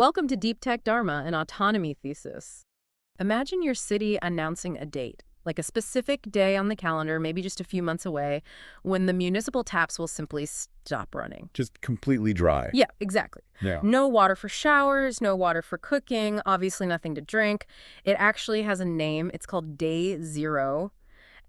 Welcome to Deep Tech Dharma, an autonomy thesis. Imagine your city announcing a date, like a specific day on the calendar, maybe just a few months away, when the municipal taps will simply stop running. Just completely dry. Yeah, exactly. Yeah. No water for showers, no water for cooking, obviously nothing to drink. It actually has a name. It's called Day Zero.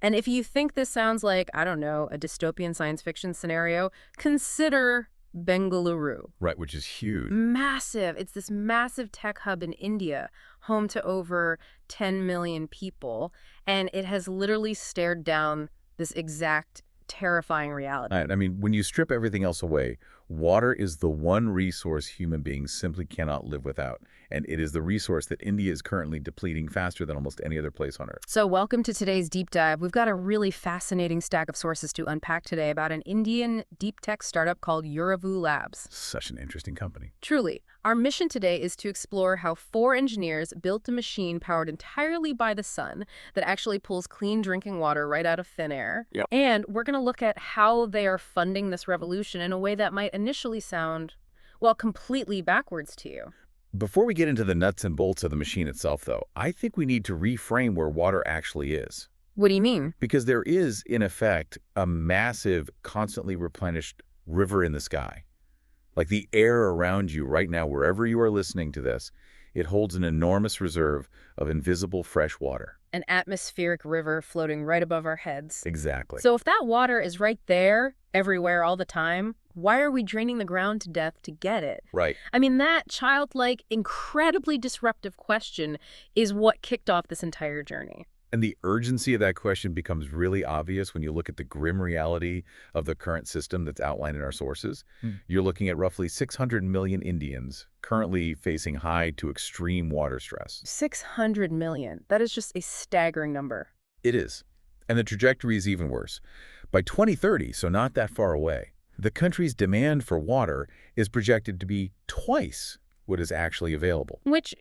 And if you think this sounds like, I don't know, a dystopian science fiction scenario, consider Bengaluru. Right, which is huge. Massive. It's this massive tech hub in India, home to over 10 million people, and it has literally stared down this exact terrifying reality. Right. I mean, when you strip everything else away, water is the one resource human beings simply cannot live without. And it is the resource that India is currently depleting faster than almost any other place on Earth. So welcome to today's deep dive. We've got a really fascinating stack of sources to unpack today about an Indian deep tech startup called Uravu Labs. Such an interesting company. Truly. Our mission today is to explore how 4 engineers built a machine powered entirely by the sun that actually pulls clean drinking water right out of thin air. Yep. And we're going to look at how they are funding this revolution in a way that might initially sound, well, completely backwards to you. Before we get into the nuts and bolts of the machine itself, though, I think we need to reframe where water actually is. What do you mean? Because there is, in effect, a massive, constantly replenished river in the sky. Like the air around you right now, wherever you are listening to this, it holds an enormous reserve of invisible fresh water. An atmospheric river floating right above our heads. Exactly. So if that water is right there, everywhere, all the time, why are we draining the ground to death to get it? Right. I mean, that childlike, incredibly disruptive question is what kicked off this entire journey. And the urgency of that question becomes really obvious when you look at the grim reality of the current system that's outlined in our sources. You're looking at roughly 600 million Indians currently facing high to extreme water stress. 600 million. That is just a staggering number. It is. And the trajectory is even worse. By 2030, so not that far away, the country's demand for water is projected to be twice what is actually available. Which,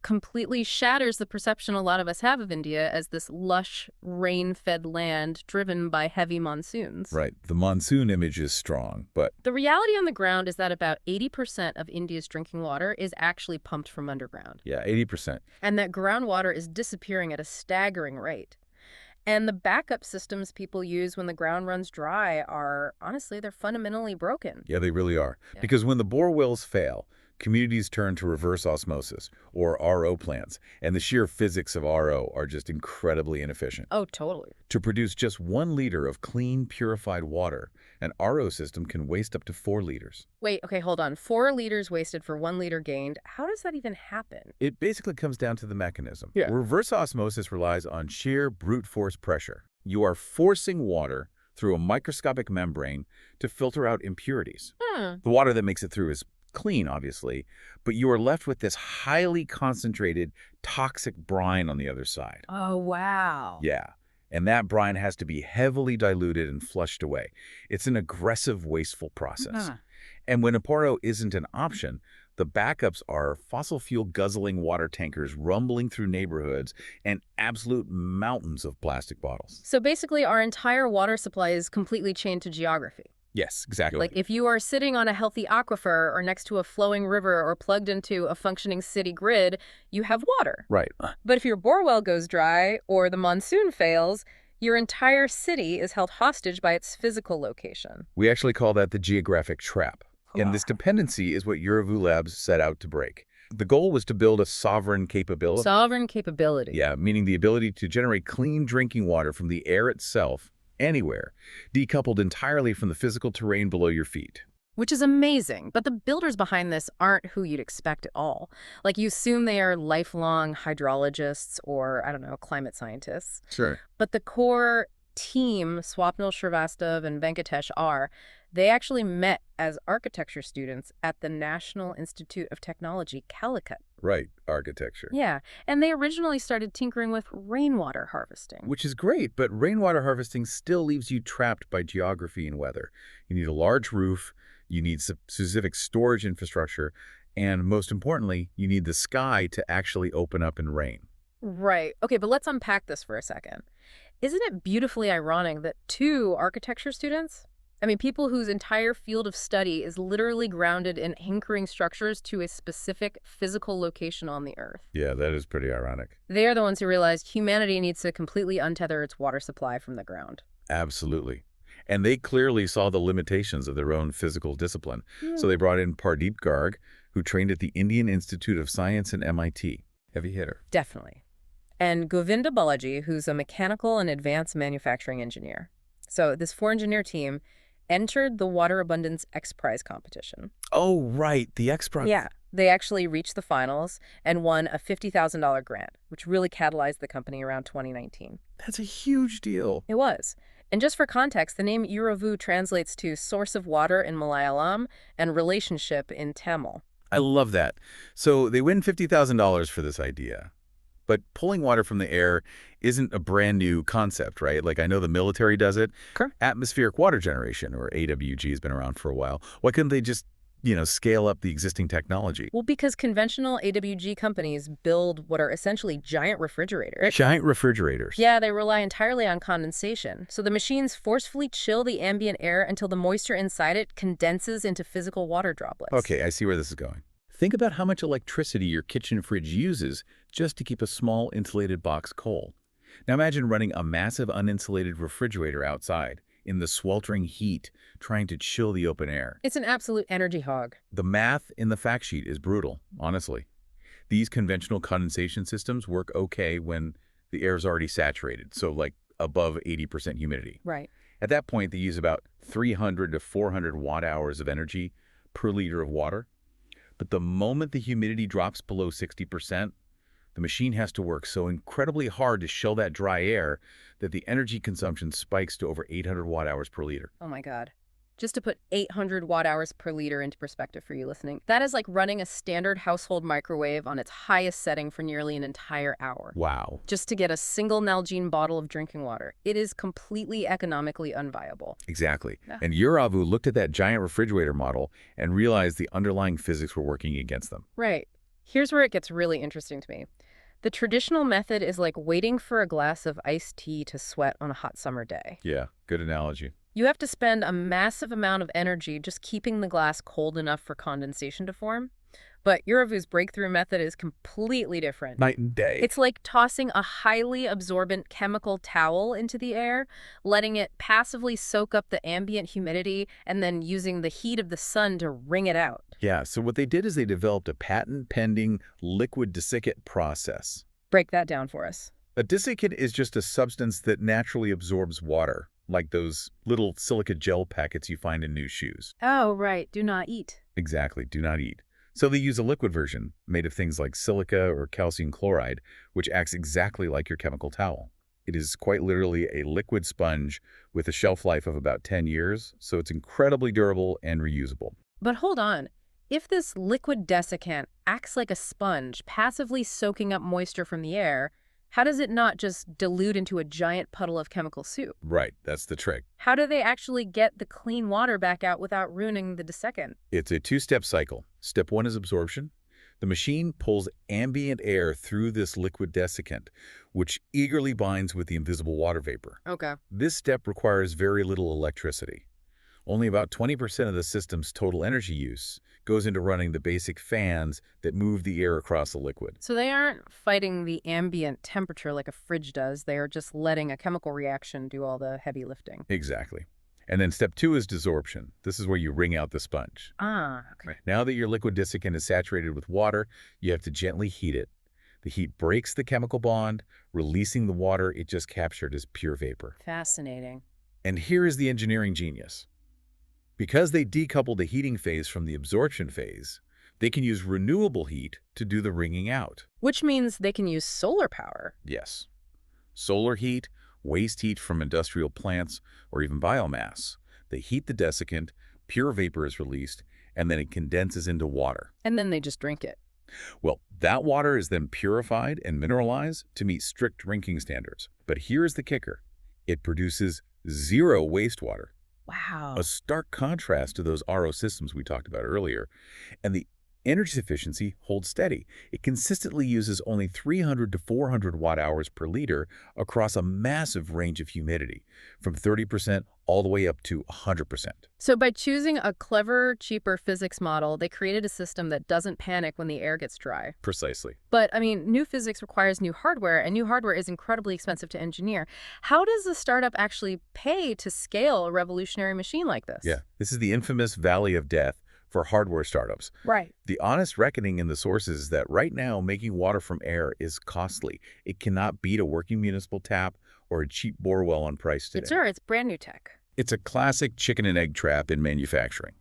completely shatters the perception a lot of us have of India as this lush, rain-fed land driven by heavy monsoons. Right. The monsoon image is strong, but The reality on the ground is that about 80% of India's drinking water is actually pumped from underground. yeah, 80%. And that groundwater is disappearing at a staggering rate. And the backup systems people use when the ground runs dry are, honestly, they're fundamentally broken. Yeah, they really are. Yeah. Because when the bore wells fail, communities turn to reverse osmosis, or RO plants, and the sheer physics of RO are just incredibly inefficient. Oh, totally. To produce just 1 liter of clean, purified water, an RO system can waste up to 4 liters. Wait, okay, hold on. 4 liters wasted for 1 liter gained. How does that even happen? It basically comes down to the mechanism. Yeah. Reverse osmosis relies on sheer brute force pressure. You are forcing water through a microscopic membrane to filter out impurities. The water that makes it through is clean, obviously, but you are left with this highly concentrated, toxic brine on the other side. Oh, wow. Yeah, and that brine has to be heavily diluted and flushed away. It's an aggressive, wasteful process. And when Aporo isn't an option, the backups are fossil fuel guzzling water tankers rumbling through neighborhoods and absolute mountains of plastic bottles. So basically, our entire water supply is completely chained to geography. Yes, exactly. Like if you are sitting on a healthy aquifer or next to a flowing river or plugged into a functioning city grid, you have water. Right. But if your borewell goes dry or the monsoon fails, your entire city is held hostage by its physical location. We actually call that the geographic trap. And this dependency is what Uravu Labs set out to break. The goal was to build a sovereign capability. Sovereign capability. Yeah, meaning the ability to generate clean drinking water from the air itself, anywhere, decoupled entirely from the physical terrain below your feet. Which is amazing, but the builders behind this aren't who you'd expect at all. Like, you assume they are lifelong hydrologists or, I don't know, climate scientists. Sure. But the core team, Swapnil Srivastav and Venkatesh they actually met as architecture students at the National Institute of Technology, Calicut. Right, architecture. Yeah, and they originally started tinkering with rainwater harvesting. Which is great, but rainwater harvesting still leaves you trapped by geography and weather. You need a large roof, you need specific storage infrastructure, and most importantly, you need the sky to actually open up and rain. Right. Okay, but let's unpack this for a second. Isn't it beautifully ironic that 2 architecture students I mean, people whose entire field of study is literally grounded in anchoring structures to a specific physical location on the Earth. Yeah, that is pretty ironic. They are the ones who realized humanity needs to completely untether its water supply from the ground. Absolutely. And they clearly saw the limitations of their own physical discipline. Hmm. So they brought in Pardeep Garg, who trained at the Indian Institute of Science and MIT. Heavy hitter. Definitely. And Govinda Balaji, who's a mechanical and advanced manufacturing engineer. So this four-engineer team entered the Water Abundance X Prize competition. Oh, right. The X Prize. Yeah, they actually reached the finals and won a $50,000 grant, which really catalyzed the company around 2019. That's a huge deal. It was. And just for context, the name Uravu translates to source of water in Malayalam and relationship in Tamil. I love that. So they win $50,000 for this idea. But pulling water from the air isn't a brand new concept, right? Like, I know the military does it. Sure. Atmospheric water generation, or AWG, has been around for a while. Why couldn't they just, scale up the existing technology? Well, because conventional AWG companies build what are essentially giant refrigerators. Giant refrigerators. Yeah, they rely entirely on condensation. So the machines forcefully chill the ambient air until the moisture inside it condenses into physical water droplets. Okay, I see where this is going. Think about how much electricity your kitchen fridge uses just to keep a small insulated box cold. Now imagine running a massive uninsulated refrigerator outside in the sweltering heat, trying to chill the open air. It's an absolute energy hog. The math in the fact sheet is brutal, honestly. These conventional condensation systems work okay when the air is already saturated, so like above 80% humidity. Right. At that point, they use about 300 to 400 watt-hours of energy per liter of water. But the moment the humidity drops below 60%, the machine has to work so incredibly hard to chill that dry air that the energy consumption spikes to over 800 watt-hours per liter. Oh my God. Just to put 800 watt-hours per liter into perspective for you listening, that is like running a standard household microwave on its highest setting for nearly an entire hour. Wow. Just to get a single Nalgene bottle of drinking water. It is completely economically unviable. Exactly. Yeah. And Uravu looked at that giant refrigerator model and realized the underlying physics were working against them. Right. Here's where it gets really interesting to me. The traditional method is like waiting for a glass of iced tea to sweat on a hot summer day. Yeah, good analogy. You have to spend a massive amount of energy just keeping the glass cold enough for condensation to form. But Uravu's breakthrough method is completely different. Night and day. It's like tossing a highly absorbent chemical towel into the air, letting it passively soak up the ambient humidity, and then using the heat of the sun to wring it out. Yeah, so what they did is they developed a patent-pending liquid desiccant process. Break that down for us. A desiccant is just a substance that naturally absorbs water, like those little silica gel packets you find in new shoes. Oh, right. Do not eat. Exactly, do not eat. So they use a liquid version made of things like silica or calcium chloride, which acts exactly like your chemical towel. It is quite literally a liquid sponge with a shelf life of about 10 years, so it's incredibly durable and reusable. But hold on. If this liquid desiccant acts like a sponge, passively soaking up moisture from the air, how does it not just dilute into a giant puddle of chemical soup? Right, that's the trick. How do they actually get the clean water back out without ruining the desiccant? It's a two-step cycle. Step one is absorption. The machine pulls ambient air through this liquid desiccant, which eagerly binds with the invisible water vapor. Okay. This step requires very little electricity. Only about 20% of the system's total energy use goes into running the basic fans that move the air across the liquid. So they aren't fighting the ambient temperature like a fridge does. They are just letting a chemical reaction do all the heavy lifting. Exactly. And then step two is desorption. This is where you wring out the sponge. Ah, okay. Now that your liquid desiccant is saturated with water, you have to gently heat it. The heat breaks the chemical bond, releasing the water it just captured as pure vapor. Fascinating. And here is the engineering genius. Because they decoupled the heating phase from the absorption phase, they can use renewable heat to do the wringing out. Which means they can use solar power. Yes. Solar heat, waste heat from industrial plants, or even biomass. They heat the desiccant, pure vapor is released, and then it condenses into water. And then they just drink it. Well, that water is then purified and mineralized to meet strict drinking standards. But here's the kicker. It produces zero wastewater. Wow. A stark contrast to those RO systems we talked about earlier. And the Energy efficiency holds steady. It consistently uses only 300 to 400 watt-hours per liter across a massive range of humidity, from 30% all the way up to 100%. So by choosing a clever, cheaper physics model, they created a system that doesn't panic when the air gets dry. Precisely. But, I mean, new physics requires new hardware, and new hardware is incredibly expensive to engineer. How does a startup actually pay to scale a revolutionary machine like this? Yeah, this is the infamous valley of death for hardware startups. Right. The honest reckoning in the sources is that right now, making water from air is costly. It cannot beat a working municipal tap or a cheap bore well on price today. Sure, it's brand new tech. It's a classic chicken and egg trap in manufacturing.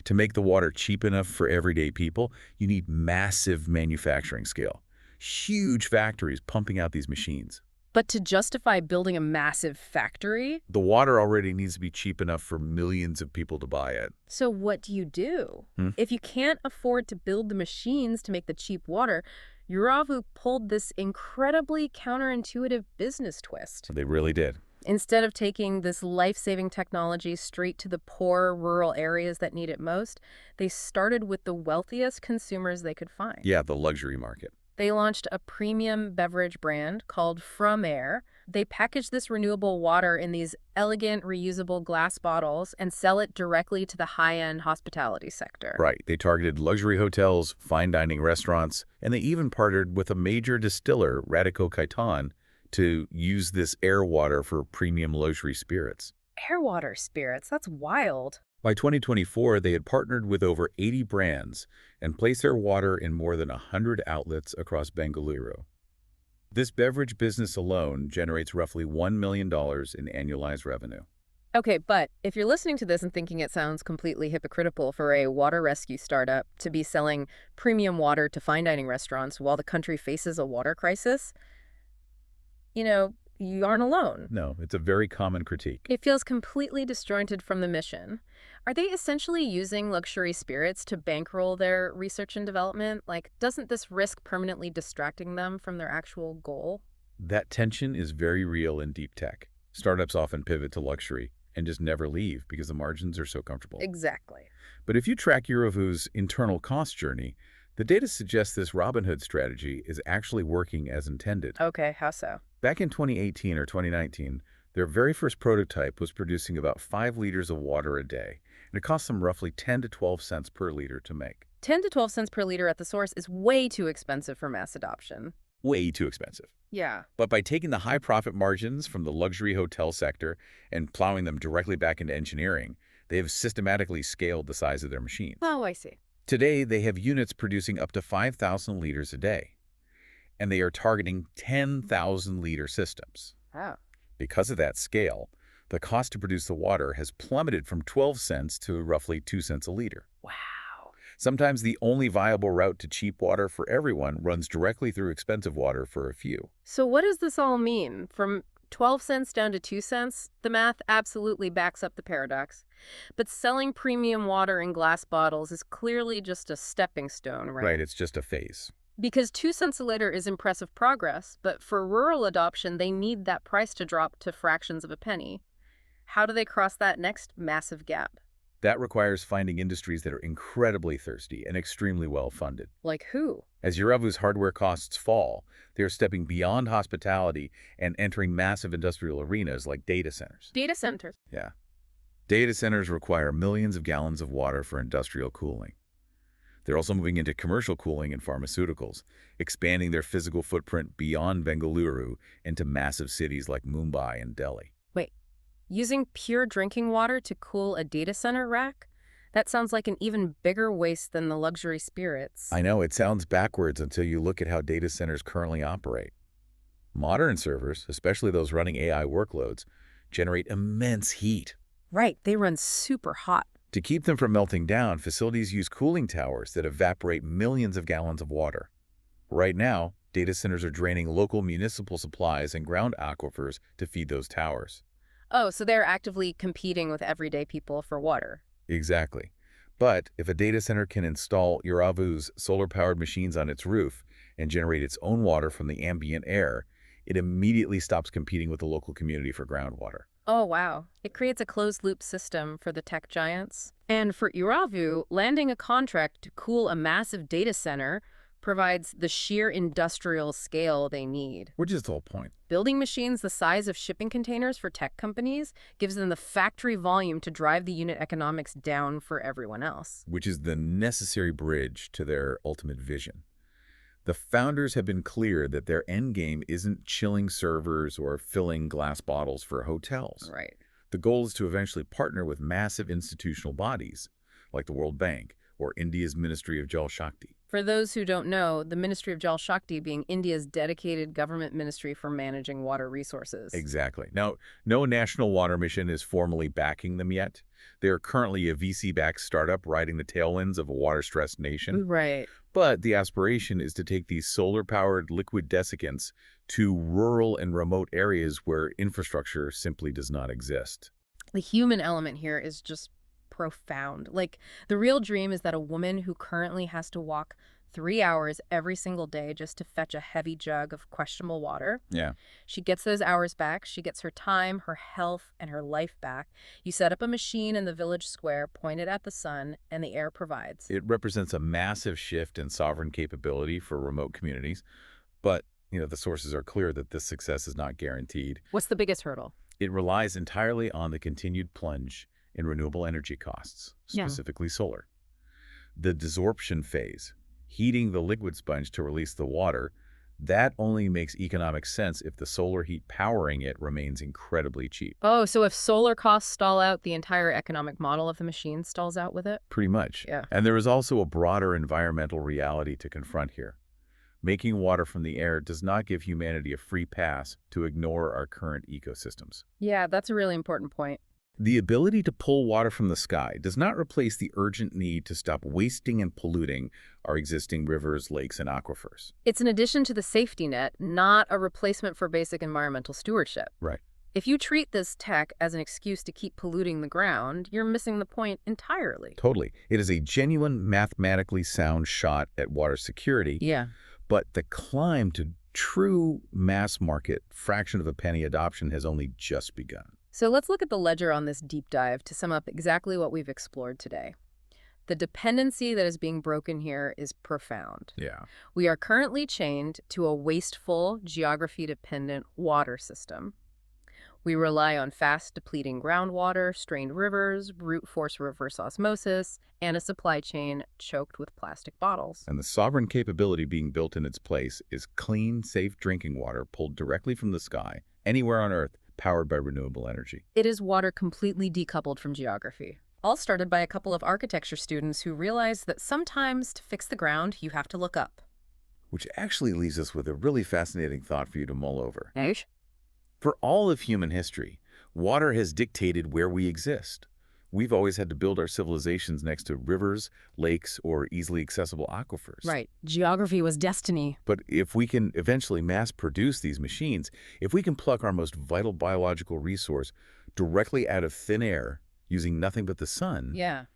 To make the water cheap enough for everyday people, you need massive manufacturing scale. Huge factories pumping out these machines. But to justify building a massive factory? The water already needs to be cheap enough for millions of people to buy it. So what do you do? If you can't afford to build the machines to make the cheap water, Uravu pulled this incredibly counterintuitive business twist. They really did. Instead of taking this life-saving technology straight to the poor rural areas that need it most, they started with the wealthiest consumers they could find. Yeah, the luxury market. They launched a premium beverage brand called From Air. They package this renewable water in these elegant, reusable glass bottles and sell it directly to the high-end hospitality sector. Right. They targeted luxury hotels, fine dining restaurants, and they even partnered with a major distiller, Radico Khaitan, to use this air water for premium luxury spirits. Air water spirits, that's wild. By 2024, they had partnered with over 80 brands and placed their water in more than 100 outlets across Bengaluru. This beverage business alone generates roughly $1 million in annualized revenue. Okay, but if you're listening to this and thinking it sounds completely hypocritical for a water rescue startup to be selling premium water to fine dining restaurants while the country faces a water crisis, you aren't alone. No, it's a very common critique. It feels completely disjointed from the mission. Are they essentially using luxury spirits to bankroll their research and development? Like, doesn't this risk permanently distracting them from their actual goal? That tension is very real in deep tech. Startups often pivot to luxury and just never leave because the margins are so comfortable. Exactly. But if you track Uravu's internal cost journey, the data suggests this Robin Hood strategy is actually working as intended. Okay, how so? Back in 2018 or 2019, their very first prototype was producing about 5 liters of water a day, and it cost them roughly 10 to 12 cents per liter to make. 10 to 12 cents per liter at the source is way too expensive for mass adoption. Way too expensive. Yeah. But by taking the high profit margins from the luxury hotel sector and plowing them directly back into engineering, they have systematically scaled the size of their machines. Oh, I see. Today, they have units producing up to 5,000 liters a day, and they are targeting 10,000-liter systems. Oh. Because of that scale, the cost to produce the water has plummeted from 12 cents to roughly 2 cents a liter. Wow. Sometimes the only viable route to cheap water for everyone runs directly through expensive water for a few. So what does this all mean? From 12 cents down to 2 cents? The math absolutely backs up the paradox. But selling premium water in glass bottles is clearly just a stepping stone, right? Right, it's just a phase. Because 2 cents a liter is impressive progress, but for rural adoption, they need that price to drop to fractions of a penny. How do they cross that next massive gap? That requires finding industries that are incredibly thirsty and extremely well-funded. Like who? As Uravu's hardware costs fall, they are stepping beyond hospitality and entering massive industrial arenas like data centers. Data centers. Yeah. Data centers require millions of gallons of water for industrial cooling. They're also moving into commercial cooling and pharmaceuticals, expanding their physical footprint beyond Bengaluru into massive cities like Mumbai and Delhi. Wait, using pure drinking water to cool a data center rack? That sounds like an even bigger waste than the luxury spirits. I know, it sounds backwards until you look at how data centers currently operate. Modern servers, especially those running AI workloads, generate immense heat. Right, they run super hot. To keep them from melting down, facilities use cooling towers that evaporate millions of gallons of water. Right now, data centers are draining local municipal supplies and ground aquifers to feed those towers. Oh, so they're actively competing with everyday people for water. Exactly. But if a data center can install Uravu's solar-powered machines on its roof and generate its own water from the ambient air, it immediately stops competing with the local community for groundwater. Oh, wow. It creates a closed-loop system for the tech giants. And for Uravu, landing a contract to cool a massive data center provides the sheer industrial scale they need. Which is the whole point. Building machines the size of shipping containers for tech companies gives them the factory volume to drive the unit economics down for everyone else. Which is the necessary bridge to their ultimate vision. The founders have been clear that their end game isn't chilling servers or filling glass bottles for hotels. Right. The goal is to eventually partner with massive institutional bodies, like the World Bank or India's Ministry of Jal Shakti. For those who don't know, the Ministry of Jal Shakti being India's dedicated government ministry for managing water resources. Exactly. Now, no national water mission is formally backing them yet. They are currently a VC-backed startup riding the tailwinds of a water-stressed nation. Right. But the aspiration is to take these solar-powered liquid desiccants to rural and remote areas where infrastructure simply does not exist. The human element here is just profound. Like, the real dream is that a woman who currently has to walk 3 hours every single day just to fetch a heavy jug of questionable water, Yeah. she gets those hours back. She gets her time, her health, and her life back. You set up a machine in the village square, point it at the sun, and the air provides. It represents a massive shift in sovereign capability for remote communities. But, the sources are clear that this success is not guaranteed. What's the biggest hurdle? It relies entirely on the continued plunge in renewable energy costs, Yeah. specifically solar. The desorption phase, heating the liquid sponge to release the water, that only makes economic sense if the solar heat powering it remains incredibly cheap. Oh, so if solar costs stall out, the entire economic model of the machine stalls out with it? Pretty much. Yeah. And there is also a broader environmental reality to confront here. Making water from the air does not give humanity a free pass to ignore our current ecosystems. Yeah, that's a really important point. The ability to pull water from the sky does not replace the urgent need to stop wasting and polluting our existing rivers, lakes, and aquifers. It's an addition to the safety net, not a replacement for basic environmental stewardship. Right. If you treat this tech as an excuse to keep polluting the ground, you're missing the point entirely. Totally. It is a genuine, mathematically sound shot at water security, Yeah. but the climb to true mass market fraction of a penny adoption has only just begun. So let's look at the ledger on this deep dive to sum up exactly what we've explored today. The dependency that is being broken here is profound. Yeah. We are currently chained to a wasteful, geography-dependent water system. We rely on fast depleting groundwater, strained rivers, brute force reverse osmosis, and a supply chain choked with plastic bottles. And the sovereign capability being built in its place is clean, safe drinking water pulled directly from the sky, anywhere on Earth, powered by renewable energy. It is water completely decoupled from geography. All started by a couple of architecture students who realized that sometimes to fix the ground, you have to look up. Which actually leaves us with a really fascinating thought for you to mull over. Nice. For all of human history, water has dictated where we exist. We've always had to build our civilizations next to rivers, lakes, or easily accessible aquifers. Right. Geography was destiny. But if we can eventually mass produce these machines, if we can pluck our most vital biological resource directly out of thin air using nothing but the sun, Yeah.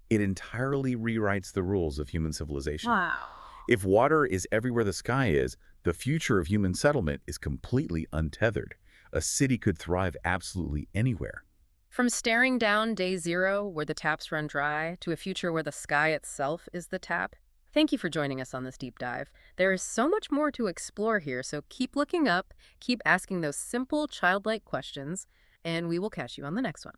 it entirely rewrites the rules of human civilization. Wow. If water is everywhere the sky is, the future of human settlement is completely untethered. A city could thrive absolutely anywhere. From staring down day zero, where the taps run dry, to a future where the sky itself is the tap. Thank you for joining us on this deep dive. There is so much more to explore here, so keep looking up, keep asking those simple, childlike questions, and we will catch you on the next one.